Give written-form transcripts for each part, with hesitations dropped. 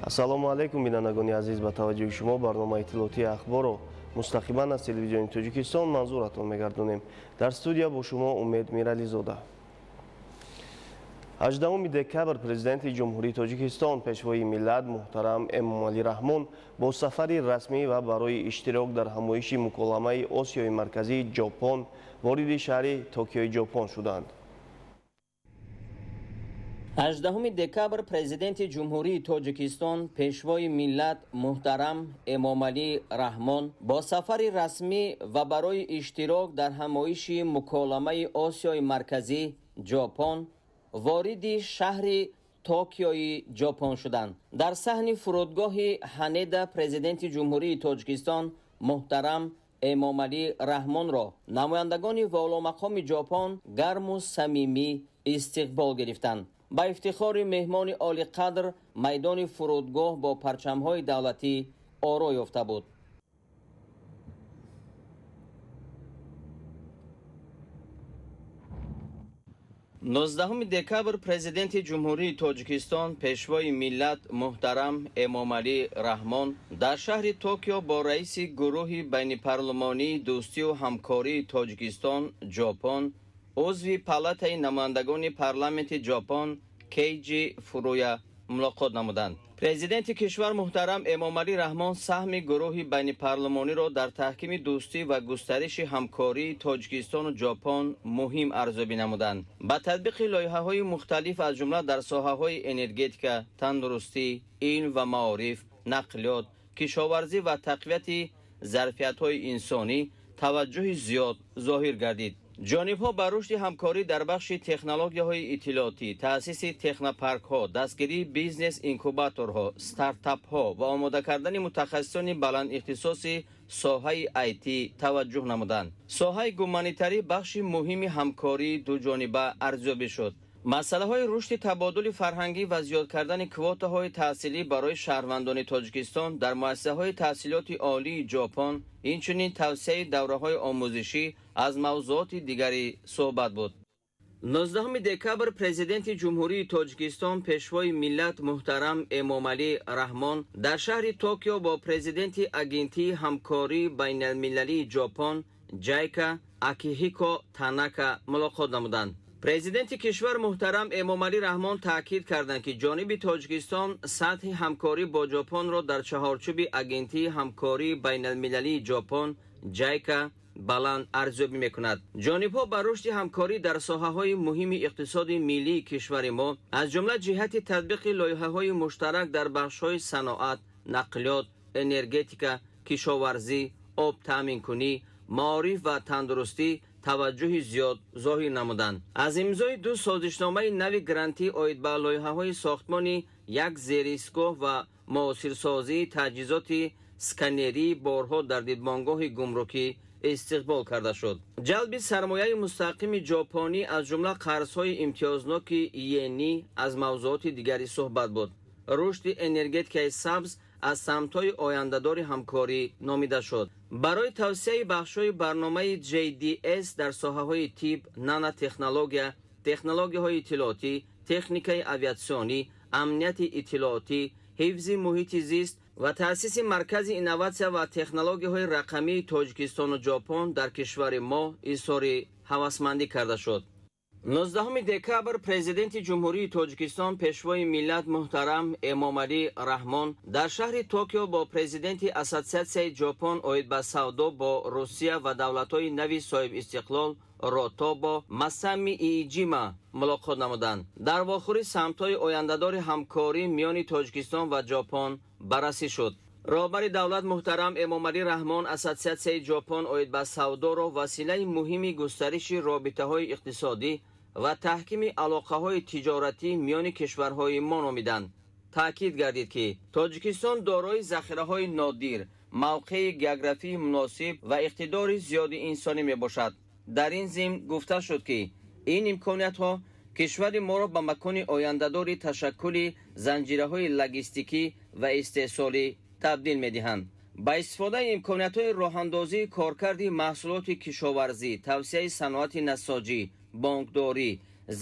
ассалому алайкум бинандагони азиз, ба таваҷҷӯҳи шумо барномаи иттилоотии ахборро мустақиман аз телевизиони Тоҷикистон манзуратон мегардонем. Дар студия бо шумо Умед Мирализода. 18 декабр президенти ҷумҳурии Тоҷикистон пешвои миллат муҳтарам Эмомалӣ Раҳмон бо сафари расмӣ ва барои иштирок дар ҳамоиши муколамаи Осиёи Марказии Ҷопон вориди шаҳри Токиои Ҷопон шуданд. 18 декабр президенти ҷумҳурии Тоҷикистон пешвои миллат муҳтарам Эмомалӣ Раҳмон бо сафари расмӣ ва барои иштирок дар ҳамоиши муколамаи Осиёи Марказӣ Ҷопон вориди шаҳри Токиои Ҷопон шуданд. Дар саҳни фурудгоҳи Ҳанеда президенти ҷумҳурии Тоҷикистон муҳтарам Эмомалӣ Раҳмонро намояндагони воломақоми Ҷопон гарму самимӣ истиқбол гирифтанд. ба ифтихори меҳмони олиқадр майдони фурудгоҳ бо парчамҳои давлатӣ оро ёфта буд. Нуздаҳуми декабр президенти ҷумҳурии Тоҷикистон пешвои миллат муҳтарам Эмомалӣ Раҳмон дар шаҳри Токио бо раиси гурӯҳи байнипарлумонии дӯстию ҳамкории Тоҷикистон Ҷопон, узви палатаи намояндагони парламенти Ҷопон Кейҷи Фуруя мулоқот намуданд. президенти кишвар муҳтарам Эмомалӣ Раҳмон саҳми гурӯҳи байнипарлумониро дар таҳкими дӯстӣ ва густариши ҳамкории Тоҷикистону Ҷопон муҳим арзёбӣ намуданд. ба татбиқи лоиҳаҳои мухталиф аз ҷумла дар соҳаҳои энергетика, тандурустӣ, илм ва маориф, нақлиёт, кишоварзӣ ва тақвияти зарфиятҳои инсонӣ таваҷҷӯҳи зиёд зоҳир гардид. ҷонибҳо ба рушди ҳамкорӣ дар бахши технологияҳои иттилоотӣ, таъсиси технопаркҳо, дастгирии бизнес инкубаторҳо, стартапҳо ва омода кардани мутахассисони баландихтисоси соҳаи IT таваҷҷӯҳ намуданд. соҳаи гуманитарӣ бахши муҳими ҳамкории дуҷониба арзёбӣ шуд. масъалаҳои рушди табодули фарҳангӣ ва зиёд кардани квотаҳои таҳсилӣ барои шаҳрвандони Тоҷикистон дар муассисаҳои таҳсилоти олии Ҷопон, инчунин тавсеяи давраҳои омӯзишӣ аз мавзуоти дигари суҳбат буд. 19 декабр президенти ҷумҳурии Тоҷикистон пешвои миллат муҳтарам Эмомалӣ Раҳмон дар шаҳри Токио бо президенти агентии ҳамкории байналмилалии Ҷопон ҷайка Акиҳико Танака мулоқот намуданд. президенти кишвар муҳтарам Эмомалӣ Раҳмон таъкид карданд, ки ҷониби Тоҷикистон сатҳи ҳамкорӣ бо Ҷопонро дар чаҳорчӯби агентии ҳамкории байналмилалии Ҷопон ҷайка баланд арзёбӣ мекунад. ҷонибҳо ба рушди ҳамкорӣ дар соҳаҳои муҳими иқтисоди миллии кишвари мо, аз ҷумла ҷиҳати татбиқи лоиҳаҳои муштарак дар бахшҳои саноат, нақлиёт, энергетика, кишоварзӣ, обтаъминкунӣ, маориф ва тандурустӣ таваҷҷӯҳи зиёд зоҳир намуданд. аз имзои ду созишномаи нави грантӣ оид ба лоиҳаҳои сохтмони як зеристгоҳ ва муосирсозии таҷҳизоти сканерии борҳо дар дидбонгоҳи гумрукӣ истиқбол карда шуд. ҷалби сармояи мустақими ҷопонӣ аз ҷумла қарзҳои имтиёзноки йенӣ аз мавзуоти дигари суҳбат буд. рушди энергетикаи сабз аз самтҳои ояндадори ҳамкорӣ номида шуд. барои тавсеяи бахшҳои барномаи JDS дар соҳаҳои тиб, нанотехнология, технологияҳои иттилоотӣ, техникаи авиатсионӣ, амнияти иттилоотӣ, ҳифзи муҳити зист ва таъсиси маркази инноватсия ва технологияҳои рақамии Тоҷикистону Ҷопон дар кишвари мо изҳори ҳавасмандӣ карда шуд. 19 декабр президенти ҷумҳурии Тоҷикистон пешвои миллат муҳтарам Эмомалӣ Раҳмон дар шаҳри Токио бо президенти Ассотсиатсияи Ҷопон оид ба савдо бо Русия ва давлатҳои нави соҳибистиқлол Ротобо Масами Ииҷима мулоқот намуданд. дар вохӯрӣ самтҳои ояндадори ҳамкорӣ миёни Тоҷикистон ва Ҷопон баррасӣ шуд. роҳбари давлат муҳтарам Эмомалӣ Раҳмон Ассотсиатсияи Ҷопон оид ба савдоро василаи муҳими густариши робитаҳои иқтисодӣ ва таҳкими алоқаҳои тиҷоратӣ миёни кишварҳои мо номиданд. таъкид гардид, ки Тоҷикистон дорои захираҳои нодир, мавқеи географии муносиб ва иқтидори зиёди инсонӣ мебошад. дар ин зимн гуфта шуд, ки ин имкониятҳо кишвари моро ба макони ояндадори ташаккули занҷираҳои логистикӣ ва истеҳсолӣ табдил медиҳанд. ба истифодаи имкониятҳои роҳандозии коркарди маҳсулоти кишоварзӣ, тавсеяи саноати насоҷӣ, бонкдорӣ,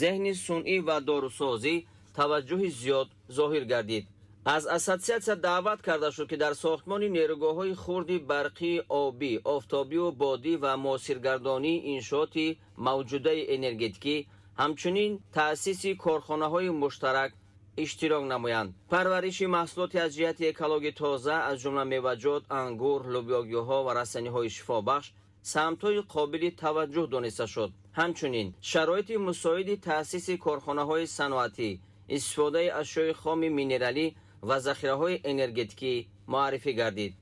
зеҳни сунъӣ ва дорусозӣ таваҷҷӯҳи зиёд зоҳир гардид. از اساسیاسیا دعوت کرده شد که در ساختمان نیروگاه‌های خرد برقی، آبی، آفتابی و بادی و موثرگردانی انشاءات موجوده انرژتیکی، همچنین تأسیس کارخانه‌های مشترک اشتراک نمایند. پرورش محصولات از جهت اکولوژی تازه از جمله میوه‌جات، انگور، لوبیاگیاها و رستنی‌های شفابخش سمت‌های قابل توجه دانسته شد. همچنین شرایط مساعد تأسیس کارخانه‌های صنعتی، استفاده اشیاء خام مینرالی و ذخیره‌های انرژتیکی معرفی گردید.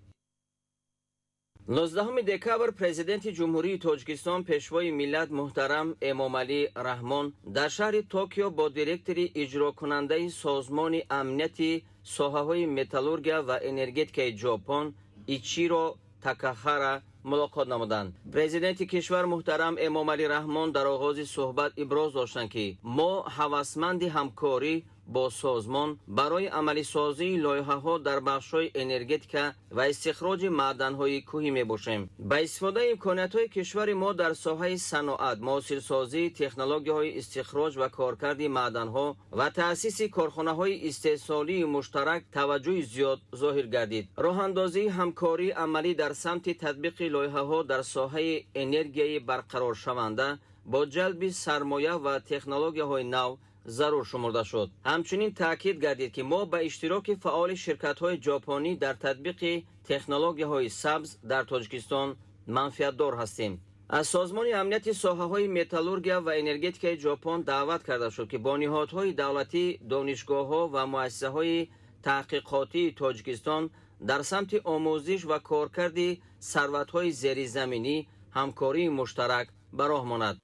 19 دکامبر پرزیدنت جمهوری تاجیکستان پیشوای ملت محترم امامعلی رحمان در شهر توکیو با دیرکتور اجرا کننده سازمان امنیت ساحه‌های متالورگیا و انرژتیک ژاپن ایچیرو تاکاهارا ملاقات نمودند. پرزیدنت کشور محترم امامعلی رحمان در آغاز صحبت ابراز داشتند که ما هوسمند همکاری با سازمان برای عملی سازی لایحه‌ها در بخش‌های انرژتیک و استخراج معدن‌های کوهی می‌باشیم. با استفاده امکانات‌های کشور ما در ساحه صنعت، موثرسازی تکنولوژی‌های استخراج و کارکرد معدن‌ها و تأسیس کارخانه‌های استحصالی مشترک توجه زیاد ظاهر گردید. راه‌اندازی همکاری عملی در سمت تطبیق لایحه‌ها در ساحه انرژی برقرار شونده با جلب سرمایه و تکنولوژی‌های نو ضرور شمرده شد. همچنین تاکید گردید که ما به اشتراک فعال شرکت‌های ژاپنی در تطبیق تکنولوژی‌های سبز در تاجیکستان منفعت دار هستیم. از سازمان امنیت ساحه‌های متالورگیا و انرژتیک ژاپن دعوت کرده شد که با نهادهای دولتی، دانشگاه‌ها و مؤسسه‌های تحقیقاتی تاجیکستان در سمت آموزش و کارکرد ثروت‌های زیرزمینی همکاری مشترک به راه ماند.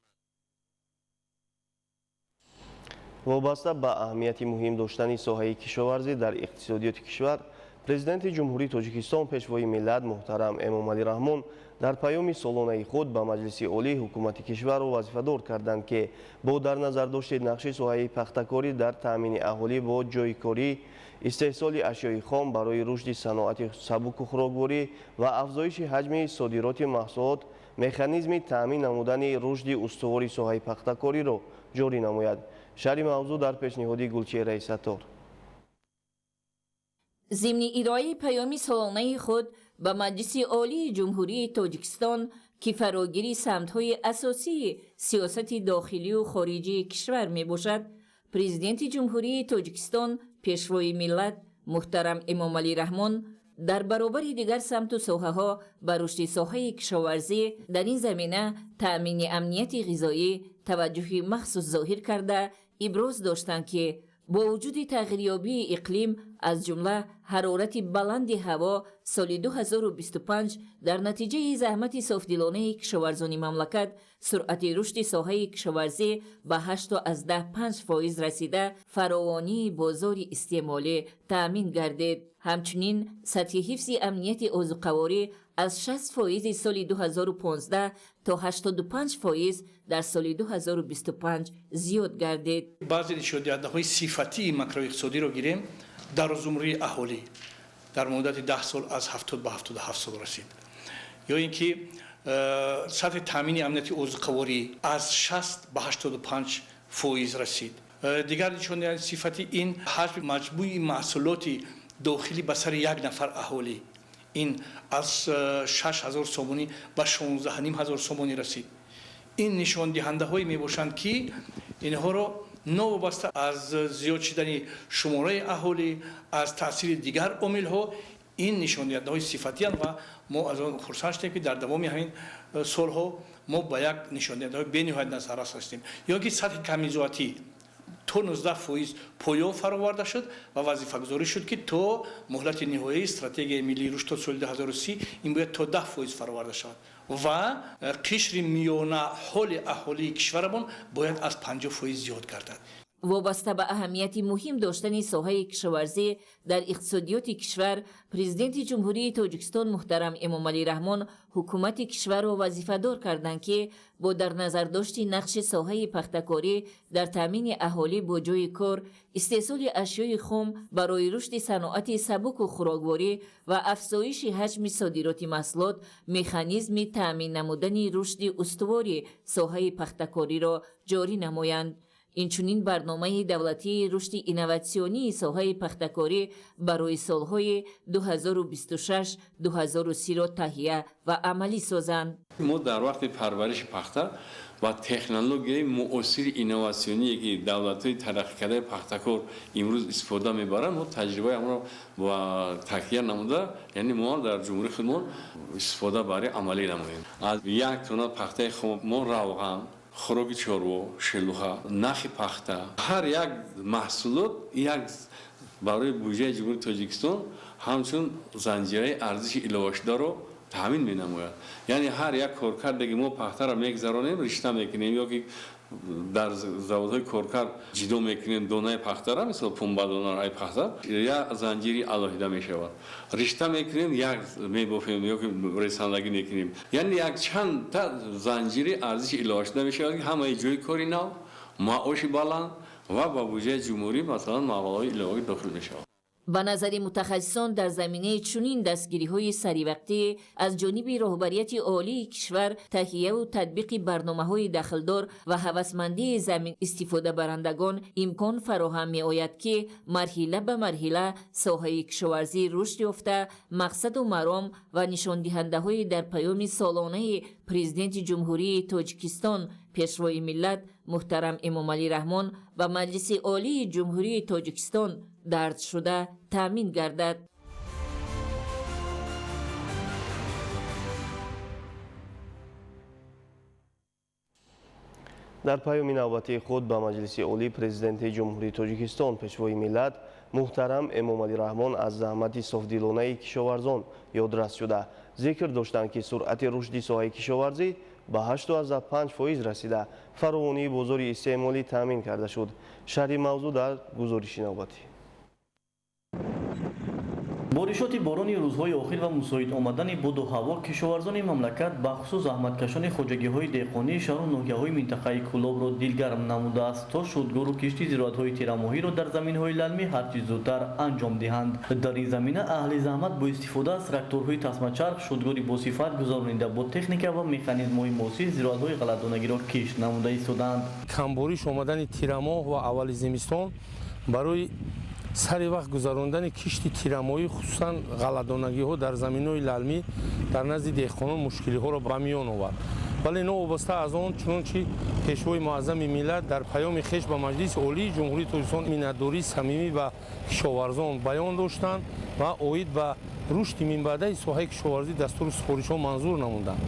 وابسته به اهمیت مهم داشتن ساحه کشاورزی در اقتصادیات کشور، پرزیدنت جمهوری تاجیکستان پیشوای ملت محترم امامعلی رحمان در پیام سالانه خود به مجلس عالی حکومت کشور وظیفه‌دار کردند که با در نظر داشت نقش ساحه پختکاری در تامین اهالی با جایکاری، استحصال اشیاء خام برای رشد صنعت سبک و خوراکواری و افزایش حجم صادرات محصولات، مکانیزم تامین نمودن رشد استواری ساحه پختکاری را جاری نماید. شرح موضوع در پیشنهادی گلچه رئیس‌الدوله. ضمن ارائه پیام سالانه خود به مجلس عالی جمهوری تاجیکستان که فراگیری سمت‌های اساسی سیاست داخلی و خارجی کشور میباشد، پرزیدنت جمهوری تاجیکستان پیشوای ملت محترم امامعلی رحمان در برابر دیگر سمت و ساحه‌ها به رشد ساحه کشاورزی در این زمینه تأمین امنیت غذایی توجه مخصوص ظاهر کرده ابراز داشتند که با وجود تغییریابی اقلیم از جمله حرارت بلند هوا سال 2025 در نتیجه زحمت صافدلانه کشاورزان مملکت سرعت رشد ساحه کشاورزی به 8.5% رسیده فراوانی بازار استعمالی تأمین گردید. همچنین سطح حفظ امنیت عضوقواری از 60% سال 2015 تا 85% در سال 2025 زیاد گردید. بعضی نشان‌دهنده‌های صفتی ماکرواقتصادی را گیریم. در زمره اهالی در مدت 10 سال از 70 به 77 سال رسید. یا اینکه سطح تامین امنیتی عضوقواری از 60 به 85% رسید. دیگر نشان‌دهنده صفتی این حجم مجموعی محصولات داخلی به سر یک نفر اهالی این از 6000 سومونی به 16500 سومونی رسید. این نشان دهنده هایی می باشند که اینها را نوابسته از زیاد شدن شماره اهالی از تاثیر دیگر عامل ها این نشان دهنده های صفتی هستند و ما از آن خرسند هستیم که در دوام همین سال ها ما با یک نشان دهنده های بی‌نهایت نظارت هستیم. یا که سطح کمیزواتی تا 19% پویا فراورده شد و وظیفه گذاری شد که تا مهلت نهایی استراتژی ملی رشد تا سال 2030 این باید تا 10% فراورده شود و قشر میانه حال اهالی کشورمان باید از 50% زیاد گردد. وابسته به اهمیت مهم داشتن ساحه کشاورزی در اقتصادیات کشور، پرزیدنت جمهوری تاجیکستان محترم امامعلی رحمان حکومت کشور را وظیفه دار کردند که با در نظر داشت نقش ساحه پختکاری در تامین اهالی با جای کار، استحصال اشیاء خام برای رشد صنعت سبک و خوراکواری و افزایش حجم صادرات محصولات، مکانیزم تامین نمودن رشد استواری ساحه پختکاری را جاری نمایند. инчунин барномаи давлатии рушди инноватсионии соҳаи пахтакорӣ барои солҳои 2026-2030-ро таҳия ва амалӣ созанд. мо дар вақти парвариши пахта ва технологияи муосири инноватсионие ки давлатҳои тараққикардаи пахтакор имрӯз истифода мебаранд, мо таҷрибаи амро ва такия намуда, яъне мо дар ҷумҳурии худмон истифода бари амалӣ намоем. аз 1 тонна пахтаи хомон равған, хӯроки чорво, шелуха, нахи пахта, ҳар як маҳсулот як барои буҷаи ҷумҳурии Тоҷикистон ҳамчун занҷираи арзиши иловашударо таъмин менамояд. яъне ҳар як коркарде ки мо пахтаро мегзаронем, ришта мекунем ёки дар заводҳои коркар ҷидо мекунем донаи пахтара, мисол пумбадонаи пахта як занҷири алоҳида мешавад. ришта мекунем, як мебофем ёки ресандагӣ мекунем. яъне як чанда занҷири арзиши иловашуда мешавад ки ҳамаи ҷои кори нав, маоши баланд ва ба буҷаи ҷумҳурӣ масалан маблағҳои иловагӣ дохил мешавад. ба назари мутахассисон дар заминаи чунин дастгириҳои саривақтӣ аз ҷониби роҳбарияти олии кишвар таҳияву татбиқи барномаҳои дахлдор ва ҳавасмандии замин истифодабарандагон имкон фароҳам меояд ки марҳила ба марҳила соҳаи кишоварзӣ рушд ёфта мақсаду маром ва нишондиҳандаҳои дар паёми солонаи президенти ҷумҳурии Тоҷикистон пешвои миллат муҳтарам Эмомалӣ Раҳмон ва Маҷлиси олии ҷумҳурии Тоҷикистон дард шуда таъмин гардад. дар паёми навбатии худ ба Маҷлиси олӣ президенти ҷумҳурии Тоҷикистон пешвои миллат муҳтарам Эмомалӣ Раҳмон аз заҳмати софдилонаи кишоварзон ёдрас шуда зикр доштанд ки суръати рушди соҳаи кишоварзӣ ба 85% расида фаровонии бозори истеъмолӣ таъмин карда шуд. шарҳи мавзӯъ дар гузориши навбатӣ. боришоти борони рӯзҳои охир ва мусоид омадани боду ҳаво кишоварзони мамлакат бахусус заҳматкашони хоҷагиҳои деҳқонии шаҳру ноҳияҳои минтақаи Кӯлобро дилгарм намудааст то шудгору кишти зироатҳои тирамоҳиро дар заминҳои лалмӣ ҳарчи зудтар анҷом диҳанд. дар ин замина аҳли заҳмат бо истифода аз тракторҳои тасмачарх шудгори босифат гузаронида бо техника ва механизмҳои муосир зироатҳои ғалатдонагиро кишт намуда истодаанд. камбориш омадани тирамоҳ ва аввали зимистон барои сари вақт гузарондани кишти тирамоҳӣ хусусан ғалатдонагиҳо дар заминҳои лалмӣ дар назди деҳқонон мушкилиҳоро ба миён овард. вале новобаста аз он чунончи пешвои муаззами миллат дар паёми хеш ба Маҷлиси олии ҷумҳурии Тоҷикистон миннатдории самимӣ ба кишоварзон баён доштанд ва оид ба рушди минбаъдаи соҳаи кишоварзӣ дастури супоришҳо манзур намуданд.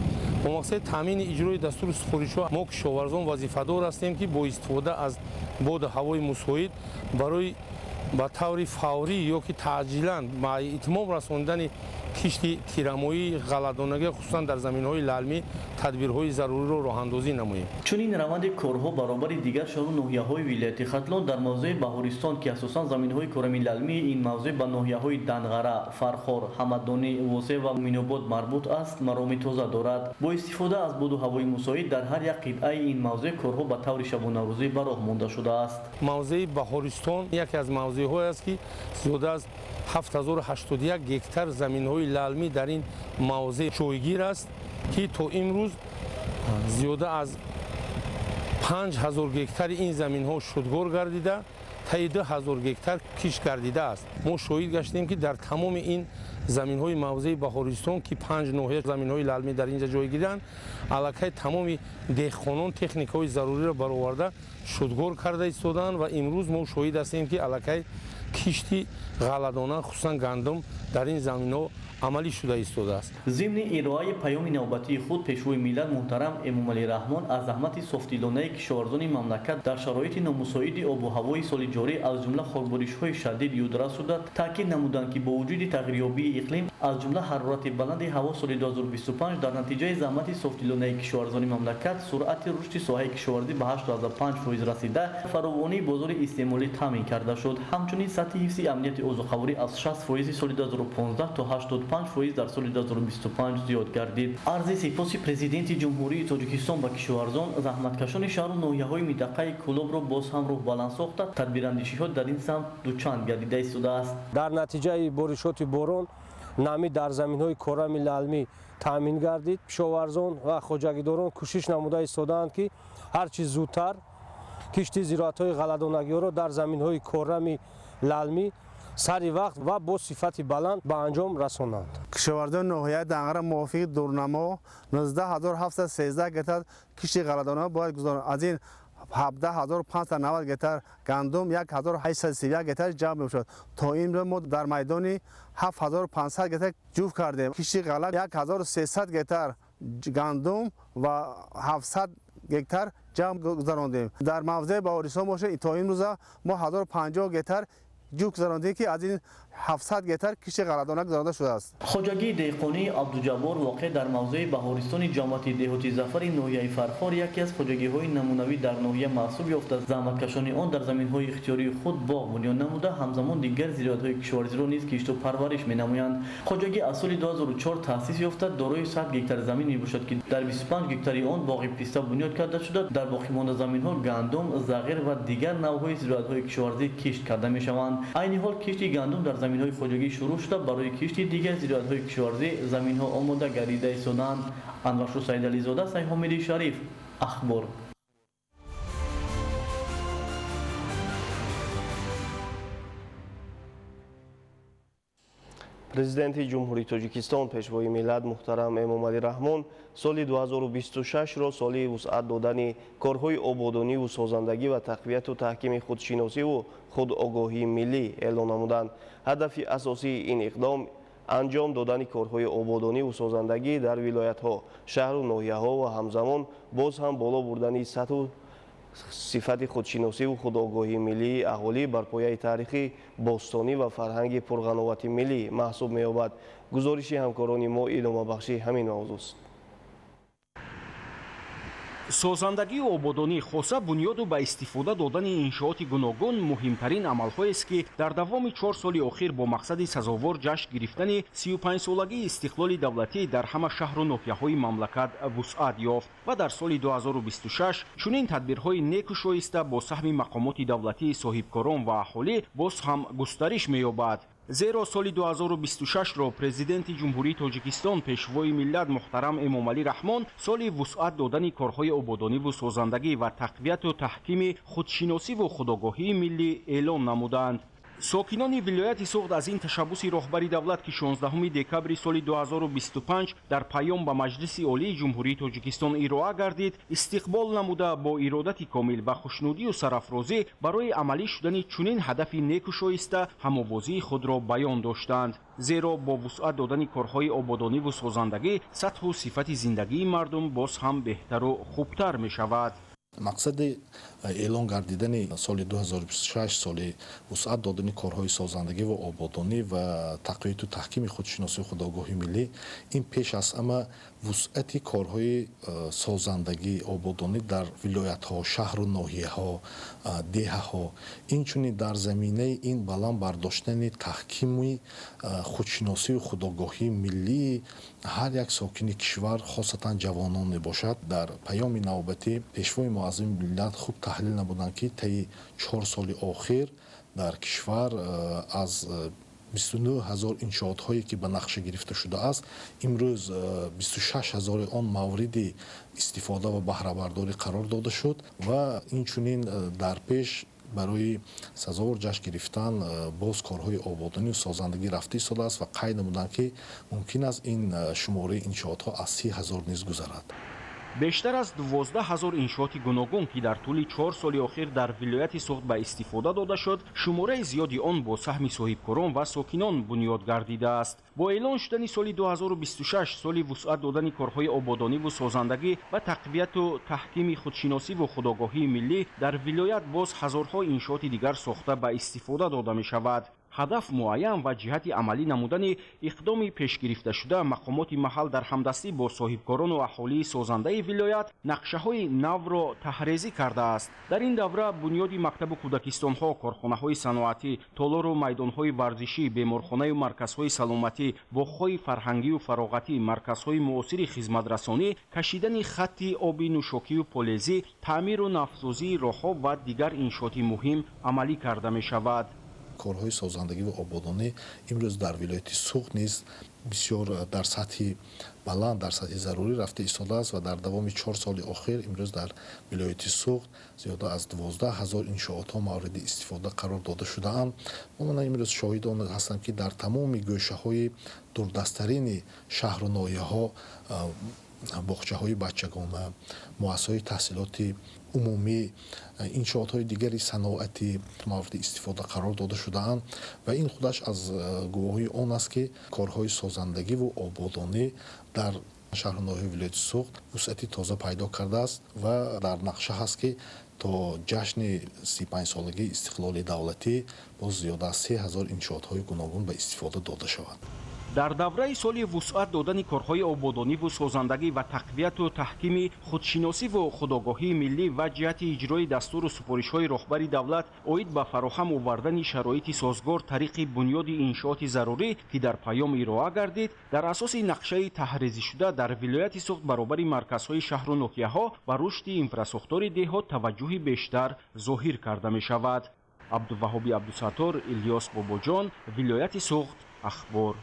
бо мақсади таъмини иҷрои дастури супоришҳо мо кишоварзон вазифадор ҳастем ки бо истифода аз боду ҳавои мусоид барои ба таври фаврӣ ёки таъҷилан ба итмом расондани кишти тирамоҳӣ ғалатдонагӣ хусусан дар заминҳои лалмӣ тадбирҳои заруриро роҳандозӣ намоем. чунин раванди корҳо баробари дигар шаҳру ноҳияҳои вилояти хатлон дар мавзеи баҳористон ки асосан заминҳои корами лалмии ин мавзеъ ба ноҳияҳои Данғара, Фархор, Ҳамаддонӣ, Восе ва Минобод марбут аст мароми тоза дорад. бо истифода аз боду ҳавои мусоид дар ҳар як қитъаи ин мавзеъ корҳо ба таври шабонарӯзӣ ба роҳ монда шудааст. мавзеи баҳористон яке аз мавзеъҳое аст ки зиёда аз 7081 гектар заминҳои лалмӣ дар ин мавзеъ ҷойгир аст ки то имрӯз зиёда аз 5000 гектари ин заминҳо шудгор гардида таи 2000 гектар киш гардидааст. мо шоҳид гаштем ки дар тамоми ин заминҳои мавзеи баҳористон ки 5 ноҳия заминҳои лалмӣ дар инҷа ҷойгиранд аллакай тамоми деҳқонон техникаҳои заруриро бароварда шудгор карда истодаанд ва имрӯз мо шоҳид ҳастем ки аллакай кишти ғалладона хусусан гандум дар ин заминҳо амалӣ шуда истодааст. зимни ироаи паёми навбатии худ пешвои миллат муҳтарам Эмомалӣ Раҳмон аз заҳмати софдилонаи кишоварзони мамлакат дар шароити номусоиди обу ҳавои соли ҷорӣ аз ҷумла хокборишҳои шадид ёдрас шуда таъкид намуданд ки бо вуҷуди тағйирёбии иқлим аз ҷумла ҳарорати баланди ҳаво соли 2025 дар натиҷаи заҳмати софдилонаи кишоварзони мамлакат суръати рушди соҳаи кишоварзӣ ба 85% расида фаровонии бозори истеъмолӣ таъмин карда шуд. ҳамчунин сатҳи ҳифзи амнияти озуқаворӣ аз 60% соли 2015 то 85% дар соли 2025 зиёд гардид. арзи сипоси президенти ҷумҳурии Тоҷикистон ба кишоварзон, заҳматкашони шаҳру ноҳияҳои минтақаи Кӯлобро боз ҳам рӯҳ баланд сохта тадбирандешиҳо дар ин самт дучанд гардида истодааст. дар натиҷаи боришоти борон намӣ дар заминҳои корами лалмӣ таъмин гардид. кишоварзон ва хоҷагидорон кӯшиш намуда истодаанд ки ҳарчи зудтар кишти зироатҳои ғалладонагиҳоро дар заминҳои корами лалмӣ сари вақт ва бо сифати баланд ба анҷом расонанд. кишовардони ноҳияи Дангара мувофиқи дурнамо 19713 гектар кишти ғалладона бояд гузаронанд. аз ин 17590 гектар гандум, 1831 гектар ҷамъ мешавад. то имрӯз мо дар майдони 7500 гектар ҷуфт кардем. кишти ғалла 1300 гектар гандум ва 700 гектар ҷамъ гузарондем. дар мавзеъ баҳористон бошед, то имрӯза мо 1050 гектар ҷуфт гузарондем ки аз ин 700 гектар кишти ғалладона гузаронда шудааст. хоҷагии деҳқонии абдуҷаббор воқеъ дар мавзеи баҳористони ҷамъияти деҳоти зафари ноҳияи фарфор яке аз хоҷагиҳои намунавӣ дар ноҳия маҳсуб ёфта. заҳматкашони он дар заминҳои ихтиёрии худ боғ бунёд намуда, ҳамзамон дигар зироатҳои кишоварзиро низ кишту парвариш менамоянд. хоҷагӣ аз соли 2004 таъсис ёфта дорои 100 гектар замин мебошад ки дар 25 гектари он боғи писта бунёд карда шуда, дар боқимонда заминҳо гандум, зағир ва дигар навъҳои зироатҳои кишоварзӣ кишт карда мешаванд. айни ҳол кишти гандум дар заминҳои хоҷагӣ шурӯъ шуда, барои кишти дигар зироатҳои кишоварзӣ заминҳо омода гардида истоданд. Анваршур Сайдализода, Сайҳомиди Шариф, Ахбор. президенти ҷумҳурии тоҷикистон пешвои миллат муҳтарам Эмомалӣ Раҳмон соли 2026-ро соли вусъат додани корҳои ободониву созандагӣ ва тақвияту таҳкими худшиносиву худогоҳии миллӣ эълон намуданд. ҳадафи асосии ин иқдом анҷом додани корҳои ободониву созандагӣ дар вилоятҳо, шаҳру ноҳияҳо ва ҳамзамон боз ҳам боло бурдани сатҳу сифати худшиносиву худогоҳии миллии аҳолӣ бар пояи таърихи бостонӣ ва фарҳанги пурғановати миллӣ маҳсуб меёбад. гузориши ҳамкорони мо идомабахши ҳамин мавзӯъст. созандагии ободонии хоса бунёду ба истифода додани иншооти гуногун муҳимтарин амалҳоест ки дар давоми 4 соли охир бо мақсади сазовор ҷашн гирифтани 35-солагии истиқлоли давлатӣ дар ҳама шаҳру ноҳияҳои мамлакат вусъат ёфт ва дар соли 2026 чунин тадбирҳои неку шоиста бо саҳми мақомоти давлатии соҳибкорон ва аҳолӣ боз ҳам густариш меёбад. зеро соли 2026-ро президенти ҷумҳурии тоҷикистон пешвои миллат муҳтарам Эмомалӣ Раҳмон соли вусъат додани корҳои ободониву созандагӣ ва тақвияту таҳкими худшиносиву худогоҳии миллӣ эълон намуданд. сокинони вилояти Суғд аз ин ташаббуси роҳбари давлат ки 16 декабри соли 2025 дар паём ба Маҷлиси олии ҷумҳурии тоҷикистон ироа гардид, истиқбол намуда бо иродати комил ва хушнудию сарафрозӣ барои амалӣ шудани чунин ҳадафи неку шоиста ҳамовозии худро баён доштанд. зеро бо вусъат додани корҳои ободониву созандагӣ сатҳу сифати зиндагии мардум боз ҳам беҳтару хубтар мешавад. мақсади эълон гардидани соли 2026 соли вусъат додани корҳои созандагӣ ва ободонӣ ва тақвияту таҳкими худшиносии худогоҳии миллӣ ин пеш аз ҳама вусъати корҳои созандагӣ ободонӣ дар вилоятҳо, шаҳру ноҳияҳо, деҳаҳо, инчунин дар заминаи ин баланд бардоштани таҳкими худшиносию худогоҳии миллии ҳар як сокини кишвар, хосатан ҷавонон мебошад. дар паёми навбатӣ пешвои муаззими миллат хуб таҳлил намуданд ки таи 4 соли охир дар кишвар аз 29 000 иншоотҳое ки ба нақша гирифта шудааст, имрӯз 26 000 он мавриди истифода ва баҳравардорӣ қарор дода шуд ва инчунин дар пеш барои сазовор ҷашн гирифтан боз корҳои ободонӣ ва созандагӣ рафта истодааст ва қайд намуданд ки мумкин аст ин шумораи иншоотҳо аз 30 000 низ гузарад. бештар аз 12 000 иншооти гуногун ки дар тӯли 4 соли охир дар вилояти Суғд ба истифода дода шуд, шумораи зиёди он бо саҳми соҳибкорон ва сокинон бунёд гардидааст. бо эълон шудани соли 2026 соли вусъат додани корҳои ободониву созандагӣ ва тақвияту таҳкими худшиносиву худогоҳии миллӣ дар вилоят боз ҳазорҳо иншооти дигар сохта ба истифода дода мешавад. ҳадаф муайян ва ҷиҳати амалӣ намудани иқдоми пешгирифташуда мақомоти маҳал дар ҳамдастӣ бо соҳибкорону аҳолии созандаи вилоят нақшаҳои навро таҳрезӣ кардааст. дар ин давра бунёди мактабу кӯдакистонҳо, корхонаҳои саноатӣ, толору майдонҳои варзишӣ, беморхонаю марказҳои саломатӣ, боғҳои фарҳангию фароғатӣ, марказҳои муосири хизматрасонӣ, кашидани хатти оби нӯшокию полезӣ, таъмиру навсозии роҳҳо ва дигар иншооти муҳим амалӣ карда мешавад. کارهای سازندگی و آبادانی امروز در ولایت سوخت نیز بسیار در سطح بلند، در سطح ضروری رفته ایستاده است و در دوام 4 سال اخیر امروز در ولایت سوخت زیاده از 12,000 انشاءات ها مورد استفاده قرار داده شده اند. من امروز شاهد آن هستم که در تمام گوشه های دوردستترین شهر و ناحیه ها باغچه های بچگانه، مؤسسات تحصیلات عمومی، انشاءات های دیگری صنعتی مورد استفاده قرار داده شده اند و این خودش از گواهی آن است که کارهای سازندگی و آبادانی در شهر و ناحیه ولایت سوخت وسعتی تازه پیدا کرده است و در نقشه هست که تا جشن 35 سالگی استقلال دولتی باز زیاده از 3000 انشاءات های گوناگون به استفاده داده شود. در دوره سالی وسعت دادن کارهای آبادانی و سازندگی و تقویت و تحکیم خودشناسی و خودآگاهی ملی و جهت اجرای دستور و سفارش‌های رهبری دولت اوید به فراهم آوردن شرایط سازگار طریق بنیاد انشاءات ضروری که در پیام ارائه گردید، در اساس نقشه تحریزی شده در ولایت سوخت برابر مرکزهای شهر و ناحیه‌ها و رشد انفراستراکچور دهات توجه بیشتر ظاهر کرده می شود. عبدالوهاب عبدالستار، الیاس باباجان، ولایت سوخت، اخبار.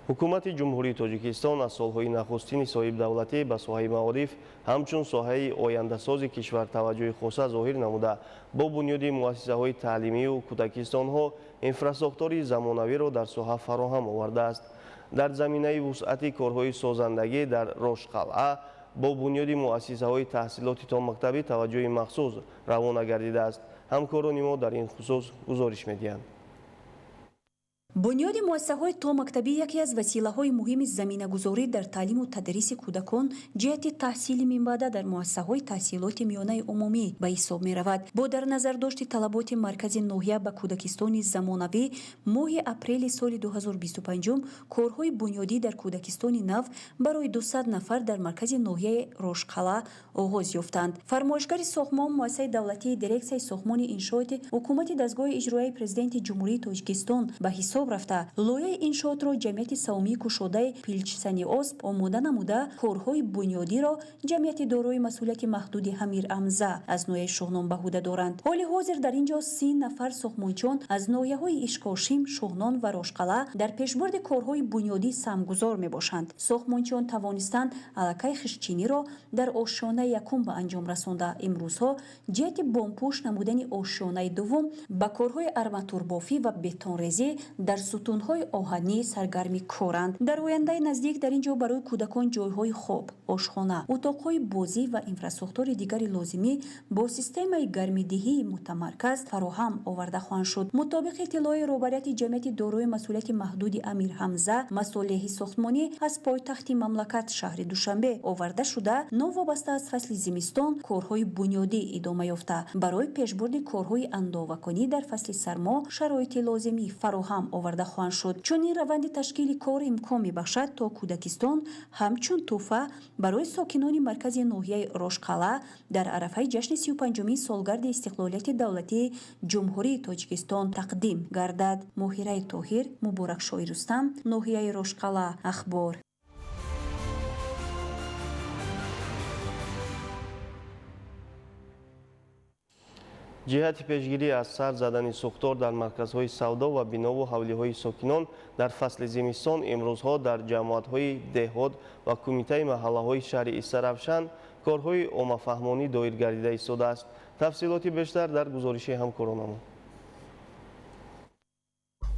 ҳукумати ҷумҳурии тоҷикистон аз солҳои нахустини соҳибдавлатӣ ба соҳаи маориф ҳамчун соҳаи ояндасози кишвар таваҷҷӯҳи хоса зоҳир намуда бо бунёди муассисаҳои таълимию кӯдакистонҳо инфраструктури замонавиро дар соҳа фароҳам овардааст. дар заминаи вусъати корҳои созандагӣ дар рошқалъа бо бунёди муассисаҳои таҳсилоти томактабӣ таваҷҷӯҳи махсус равона гардидааст. ҳамкорони мо дар ин хусус гузориш медиҳанд. бунёди муассисаҳои томактабӣ яке аз василаҳои муҳими заминагузорӣ дар таълиму тадриси кӯдакон ҷиҳати таҳсили минбаъда дар муассисаҳои таҳсилоти миёнаи умумӣ ба ҳисоб меравад. бо дар назар дошти талаботи маркази ноҳия ба кӯдакистони замонавӣ моҳи апрели соли 2025 корҳои бунёдӣ дар кӯдакистони нав барои 200 нафар дар маркази ноҳияи рошқалъа оғоз ёфтанд. фармоишгари сохмон муассисаи давлатии дирексияи сохмони иншооти ҳукумати дастгоҳи иҷроияи президенти ҷумҳурии Тоҷикистон ба ҳисоб рафта лоиҳаи иншоотро ҷамъияти савумии кушодаи пилчсани осп омода намуда корҳои бунёдиро ҷамъияти дорои масъулияти маҳдуди Амир Амза аз ноҳияи Шоҳном ба ӯҳда доранд. ҳоли ҳозир дар ин ҷо 30 нафар сохмончон аз ноҳияҳои Ишкошим, Шоҳнон ва Рошқалъа дар пешбурди корҳои бунёдӣ самгузор мебошанд. сохмончон тавонистанд аллакай хишчиниро дар ошёнаи якум ба анҷом расонда имрӯзҳо ҷиҳати бомпӯш намудани ошёнаи дуввум ба корҳои арматурбофӣ ва бетонрезӣ дар сутунҳои оҳанӣ саргарми коранд. дар ояндаи наздик дар ин ҷо барои кӯдакон ҷойҳои хоб, ошхона, утоқҳои бозӣ ва инфраструктури дигари лозимӣ бо системаи гармидиҳии мутамарказ фароҳам оварда хоҳанд шуд. мутобиқи иттилои роҳбарияти ҷамъияти дорои масъулияти маҳдуди Амир Ҳамза, масъулияти сохтмонӣ аз пойтахти мамлакат шаҳри Душанбе оварда шуда, новобаста аз фасли зимистон корҳои бунёдӣ идома ёфта. барои пешбурди корҳои андовакунӣ дар фасли сармо шароити лозимӣ фароҳам оварда хоҳанд шуд. чунин раванди ташкили кор имкон мебахшад то кӯдакистон ҳамчун тӯҳфа барои сокинони маркази ноҳияи Рошқалъа дар арафаи ҷашни 35-умин солгарди истиқлолияти давлатии ҷумҳурии Тоҷикистон тақдим гардад. моҳираи Тоҳир, Муборакшоҳи Рустам, ноҳияи Рошқалъа, ахбор. ҷиҳати пешгирӣ аз сар задани сӯхтор дар марказҳои савдо ва бинову ҳавлиҳои сокинон дар фасли зимистон имрӯзҳо дар ҷамоатҳои деҳот ва кумитаи маҳаллаҳои шаҳри Истаравшан корҳои оммафаҳмонӣ доир гардида истодааст. тафсилоти бештар дар гузориши ҳамкоронамон.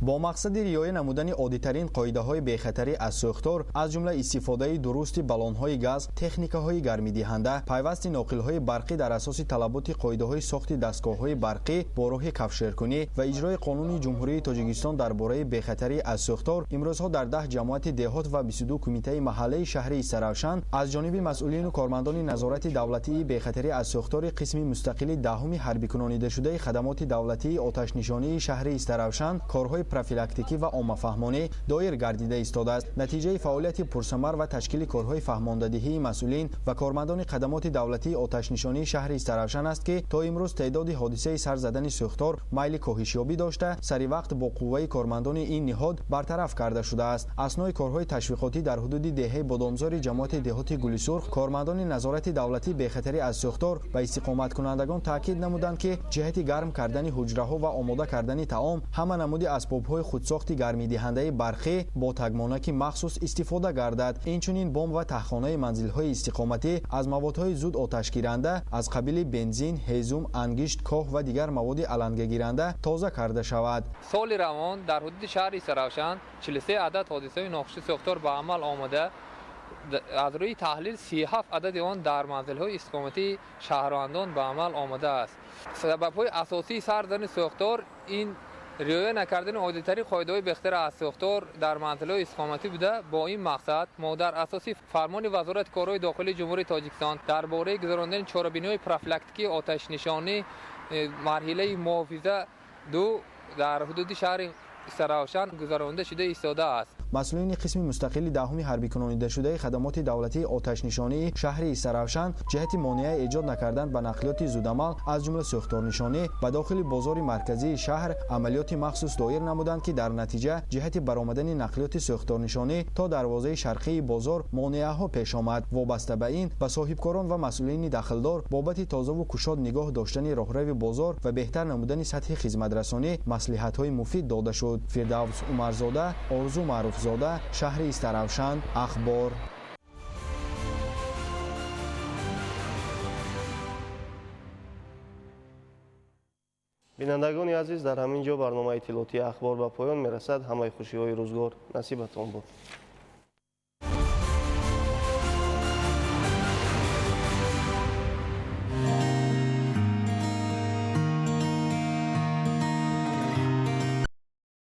бо мақсади риоя намудани оддитарин қоидаҳои бехатарӣ аз сӯхтор аз ҷумла истифодаи дурусти баллонҳои газ, техникаҳои гармидиҳанда, пайвасти ноқилҳои барқӣ дар асоси талаботи қоидаҳои сохти дастгоҳҳои барқӣ бо роҳи кафшеркунӣ ва иҷрои қонуни ҷумҳурии Тоҷикистон дар бораи бехатарӣ аз сӯхтор имрӯзҳо дар 10 ҷамоати деҳот ва 22 кумитаи маҳаллаи шаҳри Истаравшан аз ҷониби масъулину кормандони назорати давлатии бехатарӣ аз сӯхтори қисми мустақили 10-уми ҳарбикунонидашудаи хадамоти давлатии оташнишонии шаҳри Истаравшан корҳои профилактикӣ ва оммафаҳмонӣ доир гардида истода аст. натиҷаи фаъолияти пурсамар ва ташкили корҳои фаҳмондадиҳии масъулин ва кормандони қадамоти давлатии оташнишонии шаҳри Истаравшан аст ки то имрӯз теъдоди ҳодисаи сар задани сӯхтор майли коҳишёбӣ дошта сари вақт бо қувваи кормандони ин ниҳод бартараф карда шудааст. аснои корҳои ташвиқотӣ дар ҳудуди деҳаи бодомзори ҷамоати деҳоти Гулисурх кормандони назорати давлатӣ бехатарӣ аз сӯхтор ба истиқоматкунандагон таъкид намуданд ки ҷиҳати гарм кардани ҳуҷраҳо ва омода кардани таом ҳама намуди асбобҳои худсохти гармидиҳандаи барқӣ бо тагмонаки махсус истифода гардад. инчунин бом ва таҳхонаи манзилҳои истиқоматӣ аз маводҳои зуд оташгиранда аз қабили бензин, ҳезум, ангишт, коҳ ва дигар маводи алангагиранда тоза карда шавад. соли равон дар ҳудуди шаҳри Истаравшан 43 адад ҳодисаи нохуши сӯхтор ба амал омада. аз рӯи таҳлил 37 адади он дар манзилҳои истиқоматии шаҳрвандон ба амал омада аст. сабабҳои асосии сар задани сӯхтор ин риоя накардани оддитарин қоидаҳои бехатар аз сӯхтор дар манзилҳои истиқоматӣ буда. бо ин мақсад мо дар асоси фармони вазорати корҳои дохилии ҷумҳурии Тоҷикистон дар бораи гузарондани чорабиниҳои профилактикии оташнишонӣ марҳилаи муҳофиза 2 дар ҳудуди шаҳри Истаравшан гузаронда шуда истодааст. масъулини қисми мустақили 10-уми ҳарбикунонидашудаи хадамоти давлатии оташнишонии шаҳри Истаравшан ҷиҳати монеа эҷод накардан ба нақлиёти зудамал аз ҷумла сӯхторнишонӣ ба дохили бозори марказии шаҳр амалиёти махсус доир намуданд ки дар натиҷа ҷиҳати баромадани нақлиёти сӯхторнишонӣ то дарвозаи шарқии бозор монеаҳо пеш омад. вобаста ба ин ба соҳибкорон ва масъулини дахлдор бобати тозаву кушод нигоҳ доштани роҳрави бозор ва беҳтар намудани сатҳи хизматрасонӣ маслиҳатҳои муфид дода шуд. фирдавс умарзода, орзу маъруфзода, шаҳри Истаравшан, ахбор. бинандагони азиз, дар ҳамин ҷо барномаи иттилоотии ахбор ба поён мерасад. ҳамаи хушиҳои рӯзгор насибатон буд.